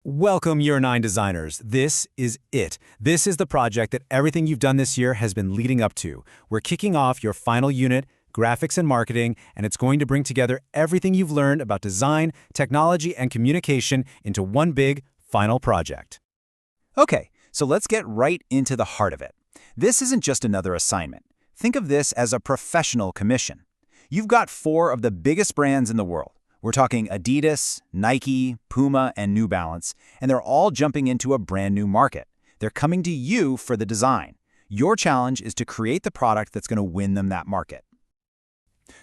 Welcome, Year 9 designers. This is it. This is the project that everything you've done this year has been leading up to. We're kicking off your final unit, graphics and marketing, and it's going to bring together everything you've learned about design, technology, and communication into one big, final project. Okay, so let's get right into the heart of it. This isn't just another assignment. Think of this as a professional commission. You've got 4 of the biggest brands in the world. We're talking Adidas, Nike, Puma, and New Balance, and they're all jumping into a brand new market. They're coming to you for the design. Your challenge is to create the product that's going to win them that market.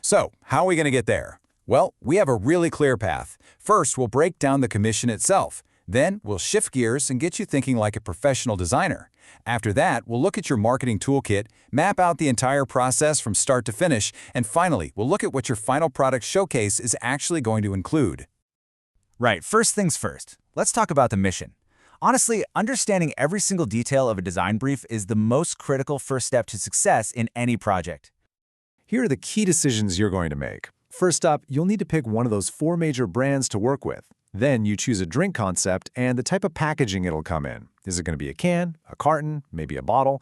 So, how are we going to get there? Well, we have a really clear path. First, we'll break down the commission itself. Then, we'll shift gears and get you thinking like a professional designer. After that, we'll look at your marketing toolkit, map out the entire process from start to finish, and finally, we'll look at what your final product showcase is actually going to include. Right, first things first. Let's talk about the mission. Honestly, understanding every single detail of a design brief is the most critical first step to success in any project. Here are the key decisions you're going to make. First up, you'll need to pick one of those 4 major brands to work with. Then you choose a drink concept and the type of packaging it'll come in. Is it going to be a can, a carton, maybe a bottle?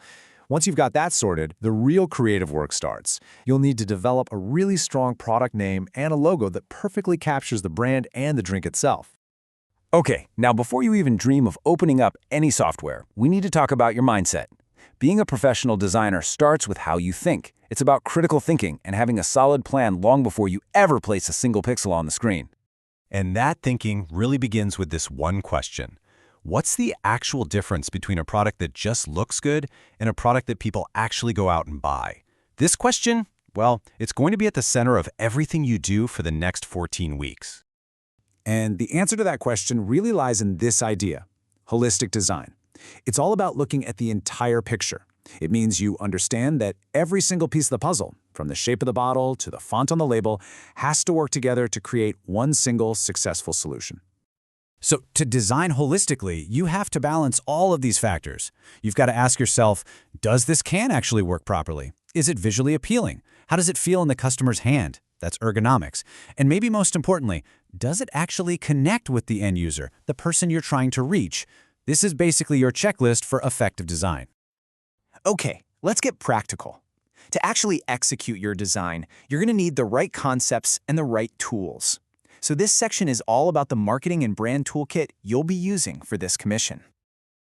Once you've got that sorted, the real creative work starts. You'll need to develop a really strong product name and a logo that perfectly captures the brand and the drink itself. Okay, now before you even dream of opening up any software, we need to talk about your mindset. Being a professional designer starts with how you think. It's about critical thinking and having a solid plan long before you ever place a single pixel on the screen. And that thinking really begins with this one question. What's the actual difference between a product that just looks good and a product that people actually go out and buy? This question, well, it's going to be at the center of everything you do for the next 14 weeks. And the answer to that question really lies in this idea: holistic design. It's all about looking at the entire picture. It means you understand that every single piece of the puzzle, from the shape of the bottle to the font on the label, has to work together to create one single successful solution. So to design holistically, you have to balance all of these factors. You've got to ask yourself, does this can actually work properly? Is it visually appealing? How does it feel in the customer's hand? That's ergonomics. And maybe most importantly, does it actually connect with the end user, the person you're trying to reach? This is basically your checklist for effective design. Okay, let's get practical. To actually execute your design, you're going to need the right concepts and the right tools. So this section is all about the marketing and brand toolkit you'll be using for this commission.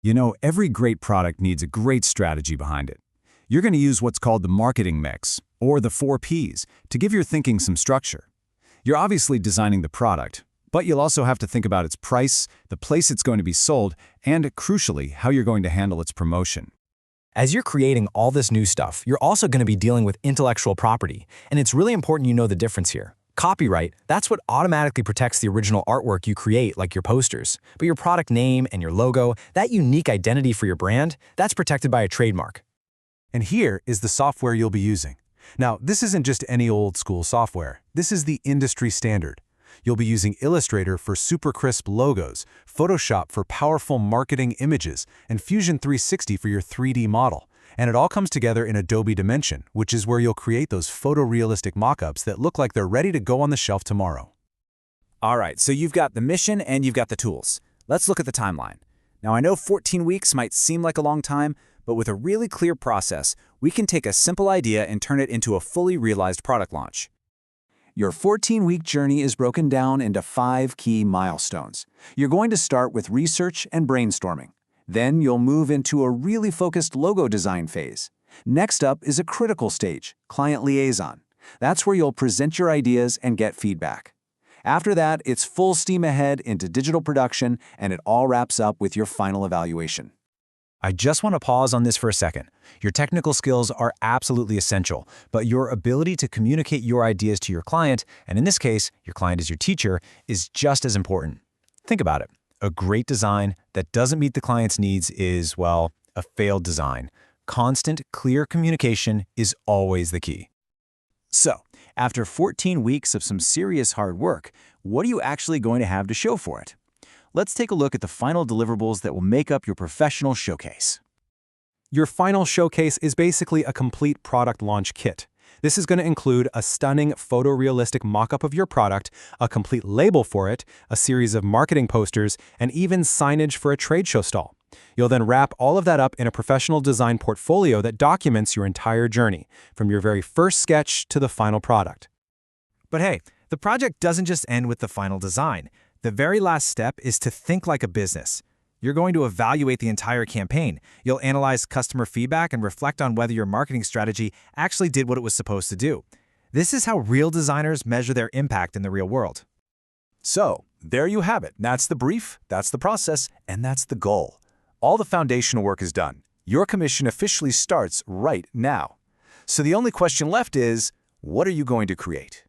You know, every great product needs a great strategy behind it. You're going to use what's called the marketing mix, or the 4 Ps, to give your thinking some structure. You're obviously designing the product, but you'll also have to think about its price, the place it's going to be sold, and, crucially, how you're going to handle its promotion. As you're creating all this new stuff, you're also going to be dealing with intellectual property, and it's really important you know the difference here. Copyright, that's what automatically protects the original artwork you create, like your posters. But your product name and your logo, that unique identity for your brand, that's protected by a trademark. And here is the software you'll be using. Now, this isn't just any old school software. This is the industry standard. You'll be using Illustrator for super crisp logos, Photoshop for powerful marketing images, and Fusion 360 for your 3D model. And it all comes together in Adobe Dimension, which is where you'll create those photorealistic mockups that look like they're ready to go on the shelf tomorrow. All right, so you've got the mission and you've got the tools. Let's look at the timeline. Now, I know 14 weeks might seem like a long time, but with a really clear process, we can take a simple idea and turn it into a fully realized product launch. Your 14-week journey is broken down into 5 key milestones. You're going to start with research and brainstorming. Then you'll move into a really focused logo design phase. Next up is a critical stage, client liaison. That's where you'll present your ideas and get feedback. After that, it's full steam ahead into digital production, and it all wraps up with your final evaluation. I just want to pause on this for a second. Your technical skills are absolutely essential, but your ability to communicate your ideas to your client, and in this case, your client is your teacher, is just as important. Think about it. A great design that doesn't meet the client's needs is, well, a failed design. Constant, clear communication is always the key. So, after 14 weeks of some serious hard work, what are you actually going to have to show for it? Let's take a look at the final deliverables that will make up your professional showcase. Your final showcase is basically a complete product launch kit. This is going to include a stunning photorealistic mock-up of your product, a complete label for it, a series of marketing posters, and even signage for a trade show stall. You'll then wrap all of that up in a professional design portfolio that documents your entire journey, from your very first sketch to the final product. But hey, the project doesn't just end with the final design. The very last step is to think like a business. You're going to evaluate the entire campaign. You'll analyze customer feedback and reflect on whether your marketing strategy actually did what it was supposed to do. This is how real designers measure their impact in the real world. So, there you have it. That's the brief, that's the process, and that's the goal. All the foundational work is done. Your commission officially starts right now. So the only question left is, what are you going to create?